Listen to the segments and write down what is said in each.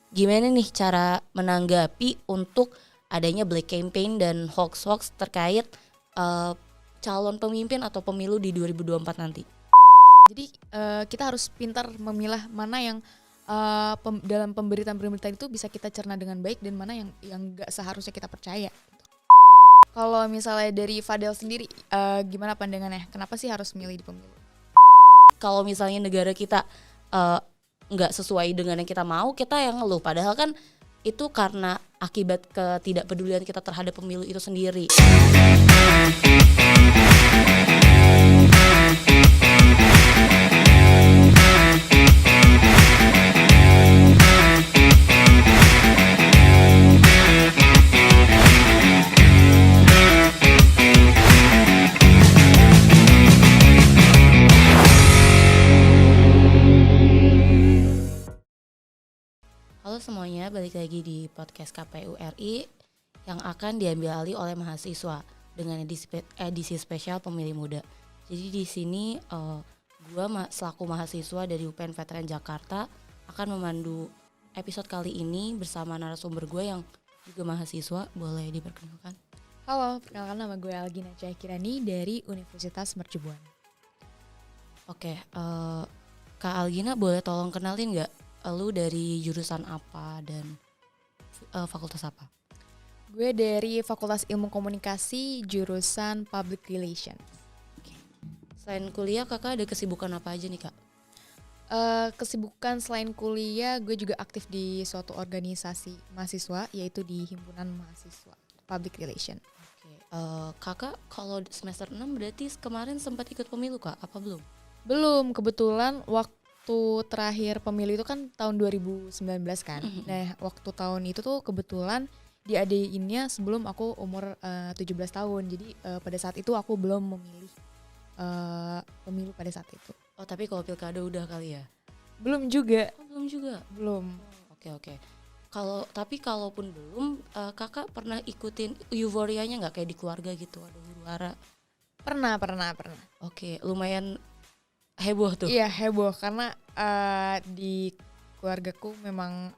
gimana nih cara menanggapi untuk adanya black campaign dan hoax terkait calon pemimpin atau pemilu di 2024 nanti. Jadi kita harus pintar memilah mana yang dalam pemberitaan itu bisa kita cerna dengan baik dan mana yang nggak seharusnya kita percaya. Kalau misalnya dari Fadel sendiri, gimana pandangannya? Kenapa sih harus milih di pemilu? Kalau misalnya negara kita nggak sesuai dengan yang kita mau, kita yang ngeluh. Padahal kan itu karena akibat ketidakpedulian kita terhadap pemilu itu sendiri. Halo semuanya, balik lagi di podcast KPU RI yang akan diambil alih oleh mahasiswa dengan edisi spesial pemilih muda. Jadi di sini gue selaku mahasiswa dari UPN Veteran Jakarta akan memandu episode kali ini bersama narasumber gue yang juga mahasiswa. Boleh diperkenalkan? Halo, perkenalkan nama gue Algina Cahkirani dari Universitas Mercubuana. Oke, Kak Algina boleh tolong kenalin gak lu dari jurusan apa dan fakultas apa? Gue dari Fakultas Ilmu Komunikasi, jurusan Public Relations. Selain kuliah, kakak ada kesibukan apa aja nih, Kak? Kesibukan selain kuliah, gue juga aktif di suatu organisasi mahasiswa, yaitu di Himpunan Mahasiswa Public Relation. Oke, kakak kalau semester 6 berarti kemarin sempat ikut pemilu, Kak? Apa belum? Belum, kebetulan waktu terakhir pemilu itu kan tahun 2019 kan. Nah, waktu tahun itu tuh kebetulan diadainnya sebelum aku umur 17 tahun. Jadi pada saat itu aku belum memilih pemilu pada saat itu. Oh, tapi kalau pilkada udah kali ya? Belum juga. Oh, belum juga? Belum. Oke. Tapi kalaupun belum, kakak pernah ikutin euforianya nggak kayak di keluarga gitu, ada huru-hara? Pernah. Oke, lumayan heboh tuh. Iya, heboh karena di keluargaku memang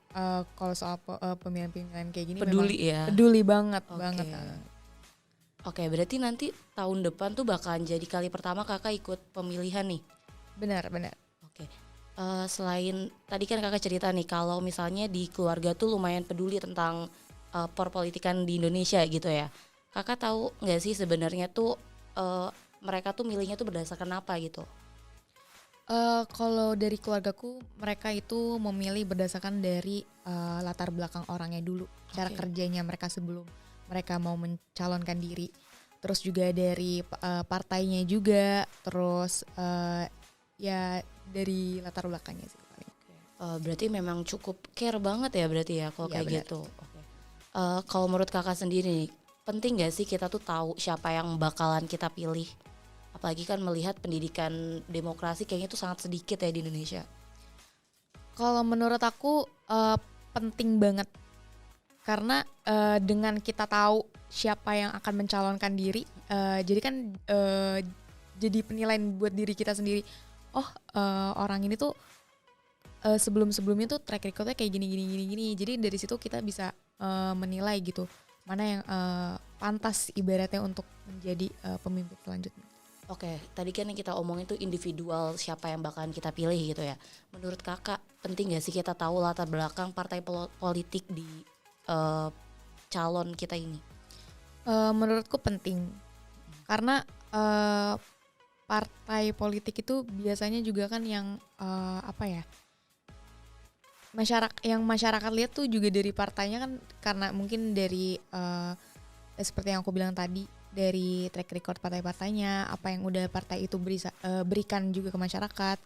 kalau soal pemilihan-pemilihan kayak gini peduli memang ya. Peduli banget. Oke, berarti nanti tahun depan tuh bakalan jadi kali pertama kakak ikut pemilihan nih. Benar. Oke. Selain tadi kan kakak cerita nih kalau misalnya di keluarga tuh lumayan peduli tentang perpolitikan di Indonesia gitu ya. Kakak tahu nggak sih sebenarnya tuh mereka tuh milihnya tuh berdasarkan apa gitu? Kalau dari keluargaku, mereka itu memilih berdasarkan dari latar belakang orangnya dulu, cara kerjanya mereka sebelum mereka mau mencalonkan diri, terus juga dari partainya juga, terus ya dari latar belakangnya sih paling. Berarti memang cukup care banget ya berarti ya kalau kayak benar. gitu. Kalau menurut kakak sendiri nih, penting nggak sih kita tuh tahu siapa yang bakalan kita pilih? Apalagi kan melihat pendidikan demokrasi kayaknya tuh sangat sedikit ya di Indonesia. Kalau menurut aku penting banget karena dengan kita tahu siapa yang akan mencalonkan diri, jadi kan jadi penilaian buat diri kita sendiri. Orang ini tuh sebelum-sebelumnya tuh track recordnya kayak gini. Jadi dari situ kita bisa menilai gitu mana yang pantas ibaratnya untuk menjadi pemimpin selanjutnya. Oke, tadi kan yang kita omongin tuh individual siapa yang bakalan kita pilih gitu ya. Menurut kakak penting gak sih kita tahu latar belakang partai politik di calon kita ini? Menurutku penting karena partai politik itu biasanya juga kan yang masyarakat lihat tuh juga dari partainya kan, karena mungkin dari seperti yang aku bilang tadi, dari track record partai-partainya, apa yang udah partai itu berikan juga ke masyarakat,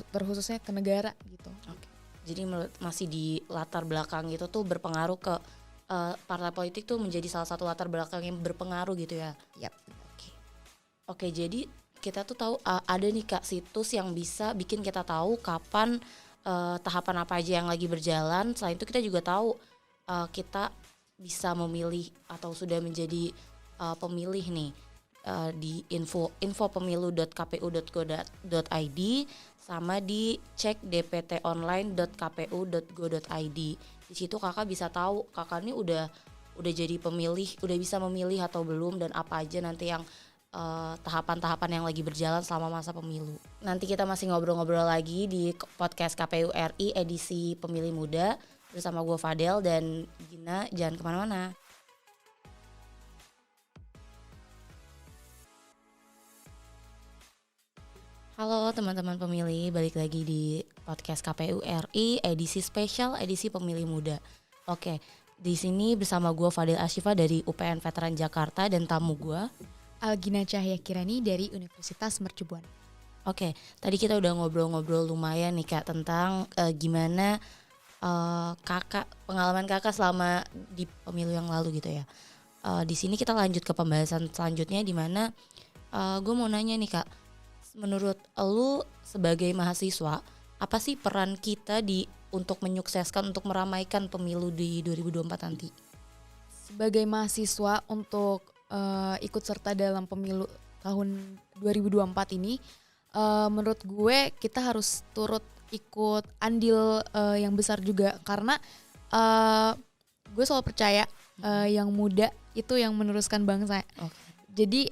terkhususnya ke negara gitu. Oke. Jadi masih di latar belakang gitu tuh berpengaruh ke partai politik tuh menjadi salah satu latar belakang yang berpengaruh gitu ya. Yap. Oke, jadi kita tuh tahu ada nih Kak situs yang bisa bikin kita tahu kapan tahapan apa aja yang lagi berjalan. Selain itu kita juga tahu kita bisa memilih atau sudah menjadi pemilih nih di infopemilu.kpu.go.id. sama di cek dptonline.kpu.go.id. Di situ kakak bisa tahu kakak ini udah jadi pemilih, udah bisa memilih atau belum, dan apa aja nanti yang tahapan-tahapan yang lagi berjalan selama masa pemilu. Nanti kita masih ngobrol-ngobrol lagi di podcast KPU RI edisi Pemilih Muda bersama gue Fadel dan Gina. Jangan kemana-mana. Halo teman-teman pemilih, balik lagi di podcast KPU RI edisi spesial edisi Pemilih Muda. Oke, di sini bersama gue Fadel Ashifa dari UPN Veteran Jakarta dan tamu gue Algina Cahya Kirani dari Universitas Mercubuan. Oke, tadi kita udah ngobrol-ngobrol lumayan nih Kak tentang gimana kakak, pengalaman kakak selama di pemilu yang lalu gitu ya. Di sini kita lanjut ke pembahasan selanjutnya, di mana gue mau nanya nih Kak, menurut lu sebagai mahasiswa, apa sih peran kita untuk menyukseskan, untuk meramaikan pemilu di 2024 nanti? Sebagai mahasiswa untuk ikut serta dalam pemilu tahun 2024 ini, menurut gue kita harus turut ikut andil yang besar juga, karena gue selalu percaya yang muda itu yang meneruskan bangsa. Okay. Jadi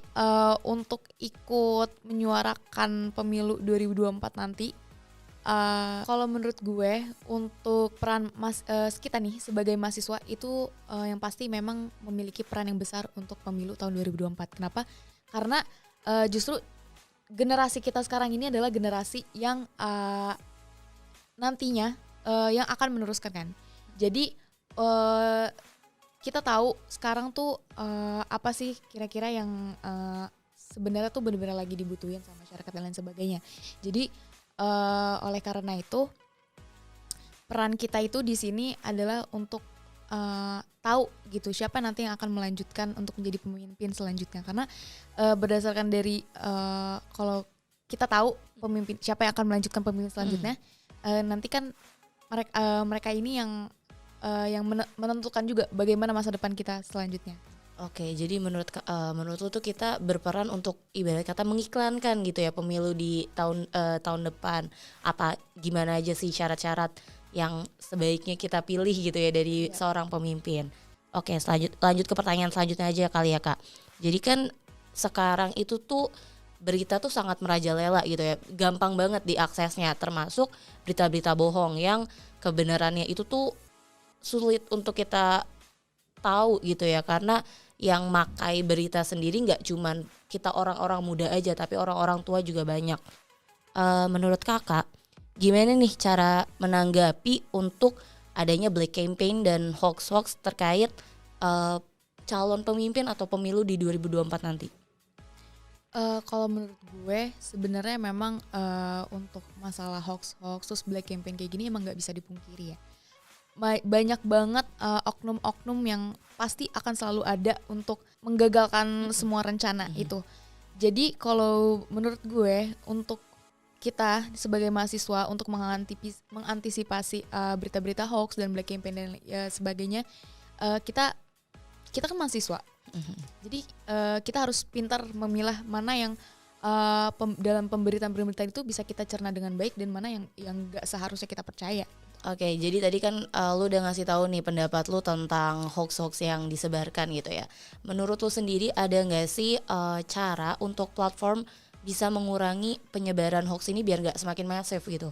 untuk ikut menyuarakan pemilu 2024 nanti, kalau menurut gue untuk peran kita nih sebagai mahasiswa itu yang pasti memang memiliki peran yang besar untuk pemilu tahun 2024. Kenapa? Karena justru generasi kita sekarang ini adalah generasi yang nantinya yang akan meneruskan kan. Jadi kita tahu sekarang tuh apa sih kira-kira yang sebenarnya tuh benar-benar lagi dibutuhin sama masyarakat dan lain sebagainya. Jadi oleh karena itu peran kita itu di sini adalah untuk tahu gitu siapa nanti yang akan melanjutkan untuk menjadi pemimpin selanjutnya, karena berdasarkan dari kalau kita tahu pemimpin siapa yang akan melanjutkan pemimpin selanjutnya, nanti kan mereka ini yang menentukan juga bagaimana masa depan kita selanjutnya. Oke, jadi menurut lu tuh kita berperan untuk ibarat kata mengiklankan gitu ya pemilu di tahun depan. Apa gimana aja sih syarat-syarat yang sebaiknya kita pilih gitu ya dari seorang pemimpin. Oke, lanjut ke pertanyaan selanjutnya aja kali ya Kak. Jadi kan sekarang itu tuh berita tuh sangat merajalela gitu ya. Gampang banget diaksesnya, termasuk berita-berita bohong yang kebenarannya itu tuh sulit untuk kita tahu gitu ya, karena yang makai berita sendiri nggak cuman kita orang-orang muda aja, tapi orang-orang tua juga banyak. Menurut kakak, gimana nih cara menanggapi untuk adanya black campaign dan hoax-hoax terkait calon pemimpin atau pemilu di 2024 nanti? Kalau menurut gue sebenarnya memang untuk masalah hoax-hoax terus black campaign kayak gini emang nggak bisa dipungkiri ya. Banyak banget oknum-oknum yang pasti akan selalu ada untuk menggagalkan semua rencana itu. Jadi kalau menurut gue untuk kita sebagai mahasiswa untuk mengantisipasi berita-berita hoax dan black campaign dan sebagainya, kita kan mahasiswa. Jadi kita harus pintar memilah mana yang dalam pemberitaan-pemberitaan itu bisa kita cerna dengan baik dan mana yang nggak seharusnya kita percaya. Oke, jadi tadi kan lu udah ngasih tahu nih pendapat lu tentang hoax-hoax yang disebarkan gitu ya. Menurut lu sendiri ada nggak sih cara untuk platform bisa mengurangi penyebaran hoax ini biar nggak semakin masif gitu?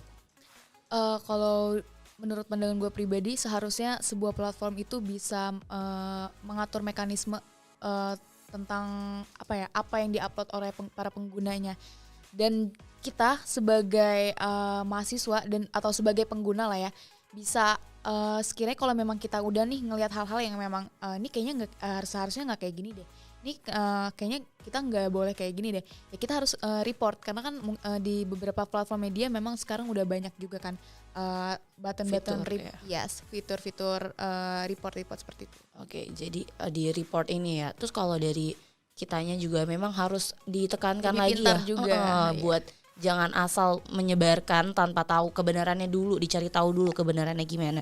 Kalau menurut pandangan gue pribadi, seharusnya sebuah platform itu bisa mengatur mekanisme tentang apa yang diupload oleh para penggunanya. Dan kita sebagai mahasiswa dan atau sebagai pengguna lah ya, bisa sekiranya kalau memang kita udah nih ngelihat hal-hal yang memang ini kayaknya seharusnya nggak kayak gini deh, ini kayaknya kita nggak boleh kayak gini deh, ya kita harus report, karena kan di beberapa platform media memang sekarang udah banyak juga kan button-button fitur-fitur report seperti itu. Oke, jadi di report ini ya. Terus kalau dari kitanya juga memang harus ditekankan lebih lagi ya juga, buat jangan asal menyebarkan tanpa tahu kebenarannya dulu, dicari tahu dulu kebenarannya gimana.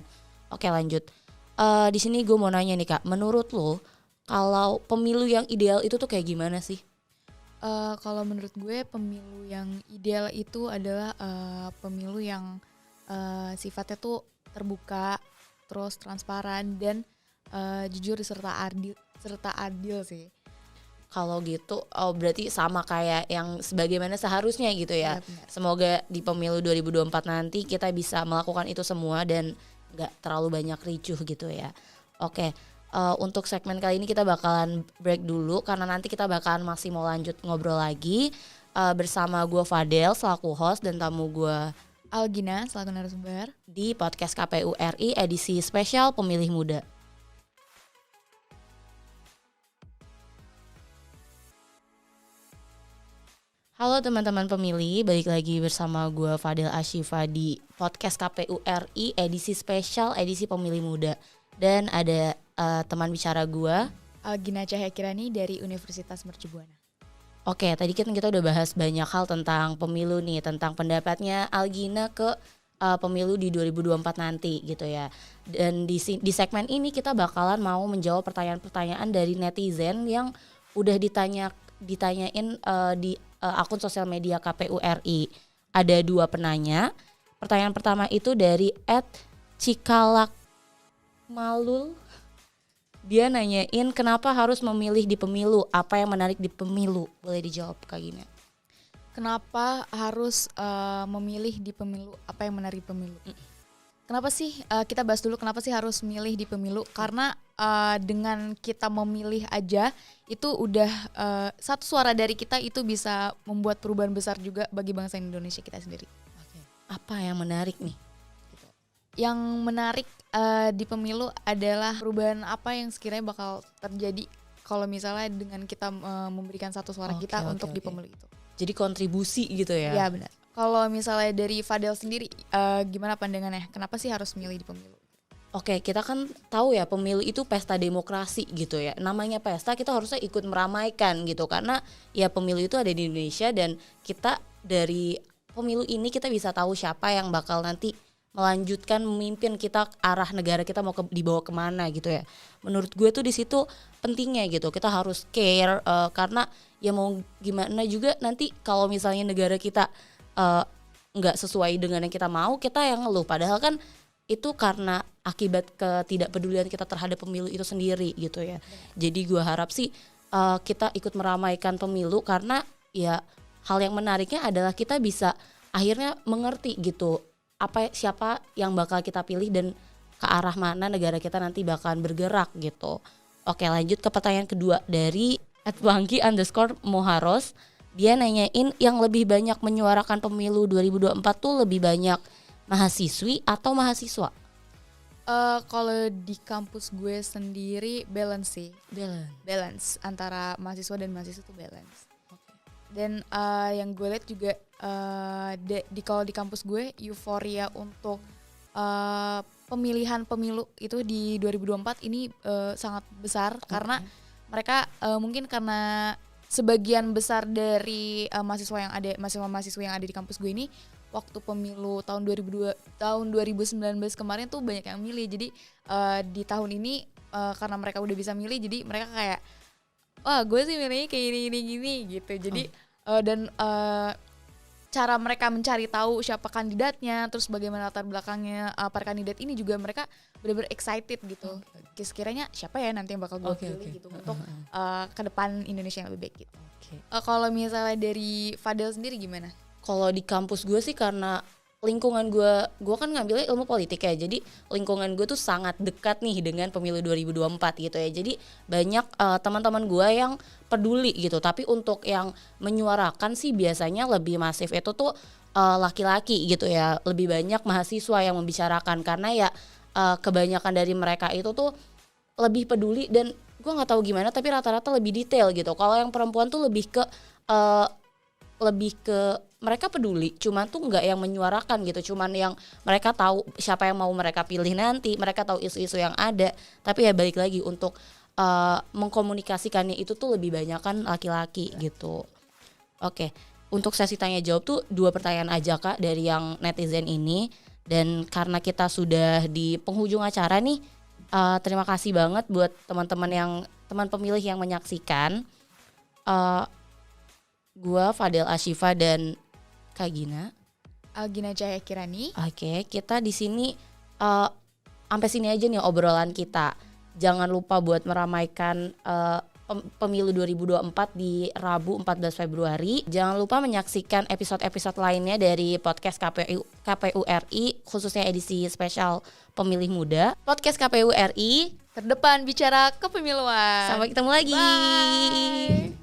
Oke, lanjut. Di sini gue mau nanya nih Kak, menurut lo kalau pemilu yang ideal itu tuh kayak gimana sih? Kalau menurut gue pemilu yang ideal itu adalah pemilu yang sifatnya tuh terbuka, terus transparan dan jujur serta adil sih. Kalau gitu, berarti sama kayak yang sebagaimana seharusnya gitu ya. Iya, benar. Semoga di pemilu 2024 nanti kita bisa melakukan itu semua dan nggak terlalu banyak ricuh gitu ya. Oke, untuk segmen kali ini kita bakalan break dulu karena nanti kita bakalan masih mau lanjut ngobrol lagi bersama gue Fadel selaku host dan tamu gue Algina selaku narasumber di podcast KPU RI edisi spesial Pemilih Muda. Halo teman-teman pemilih, balik lagi bersama gue Fadel Ashifa di podcast KPU RI edisi spesial edisi Pemilih Muda. Dan ada teman bicara gue, Algina Cahya Kirani dari Universitas Mercubuana. Oke, tadi kan kita udah bahas banyak hal tentang pemilu nih, tentang pendapatnya Algina ke pemilu di 2024 nanti gitu ya. Dan di segmen ini kita bakalan mau menjawab pertanyaan-pertanyaan dari netizen yang udah ditanyain di akun sosial media KPU RI. Ada 2 penanya. Pertanyaan pertama itu dari @cikalakmalul. Dia nanyain kenapa harus memilih di pemilu, apa yang menarik di pemilu? Boleh dijawab Kak Gina. Kenapa harus memilih di pemilu? Apa yang menarik pemilu? Kenapa sih kita bahas dulu kenapa sih harus milih di pemilu? Karena dengan kita memilih aja itu udah satu suara dari kita itu bisa membuat perubahan besar juga bagi bangsa Indonesia kita sendiri. Oke. Apa yang menarik nih? Yang menarik di pemilu adalah perubahan apa yang sekiranya bakal terjadi kalau misalnya dengan kita memberikan satu suara kita untuk di pemilu itu. Jadi kontribusi gitu ya? Iya benar. Kalau misalnya dari Fadel sendiri gimana pandangannya? Kenapa sih harus milih di pemilu? Oke, kita kan tahu ya pemilu itu pesta demokrasi gitu ya. Namanya pesta kita harusnya ikut meramaikan gitu karena ya pemilu itu ada di Indonesia dan kita dari pemilu ini kita bisa tahu siapa yang bakal nanti melanjutkan memimpin kita arah negara kita mau dibawa kemana gitu ya. Menurut gue tuh di situ pentingnya gitu. Kita harus care karena ya mau gimana juga nanti kalau misalnya negara kita nggak sesuai dengan yang kita mau, kita yang ngeluh. Padahal kan itu karena akibat ketidakpedulian kita terhadap pemilu itu sendiri gitu ya. Jadi gue harap sih kita ikut meramaikan pemilu karena ya hal yang menariknya adalah kita bisa akhirnya mengerti gitu siapa yang bakal kita pilih dan ke arah mana negara kita nanti bakalan bergerak gitu. Oke, lanjut ke pertanyaan kedua dari @wangki_moharos. Dia nanyain yang lebih banyak menyuarakan pemilu 2024 tuh lebih banyak mahasiswi atau mahasiswa? Kalau di kampus gue sendiri balance sih. Balance antara mahasiswa dan mahasiswa tuh balance. Dan yang gue lihat juga kalau di kampus gue euforia untuk pemilihan pemilu itu di 2024 ini sangat besar karena mereka mungkin karena sebagian besar dari mahasiswa yang ada di kampus gue ini waktu pemilu tahun 2019 kemarin tuh banyak yang milih. Jadi di tahun ini karena mereka udah bisa milih jadi mereka kayak wah gue sih milihnya kayak gini gitu. Jadi dan cara mereka mencari tahu siapa kandidatnya, terus bagaimana latar belakangnya para kandidat ini juga mereka benar-benar excited gitu. Sekiranya siapa ya nanti yang bakal gue pilih gitu untuk ke depan Indonesia yang lebih baik gitu. Kalau misalnya dari Fadel sendiri gimana? Kalau di kampus gue sih karena lingkungan gue kan ngambilnya ilmu politik ya, jadi lingkungan gue tuh sangat dekat nih dengan pemilu 2024 gitu ya. Jadi banyak teman-teman gue yang peduli gitu, tapi untuk yang menyuarakan sih biasanya lebih masif itu tuh laki-laki gitu ya, lebih banyak mahasiswa yang membicarakan karena ya kebanyakan dari mereka itu tuh lebih peduli dan gue nggak tahu gimana tapi rata-rata lebih detail gitu. Kalau yang perempuan tuh lebih ke mereka peduli, cuman tuh nggak yang menyuarakan gitu, cuman yang mereka tahu siapa yang mau mereka pilih nanti, mereka tahu isu-isu yang ada, tapi ya balik lagi untuk mengkomunikasikannya itu tuh lebih banyak kan laki-laki gitu. Oke, untuk sesi tanya jawab tuh 2 pertanyaan aja Kak dari yang netizen ini, dan karena kita sudah di penghujung acara nih, terima kasih banget buat teman pemilih yang menyaksikan. Gua Fadel Ashifa dan Kak Gina. Gina Jaya Kirani. Oke, kita di sini sampai sini aja nih obrolan kita. Jangan lupa buat meramaikan pemilu 2024 di Rabu 14 Februari. Jangan lupa menyaksikan episode-episode lainnya dari podcast KPU RI, khususnya edisi spesial Pemilih Muda. Podcast KPU RI Terdepan bicara kepemiluan. Sampai ketemu lagi. Bye.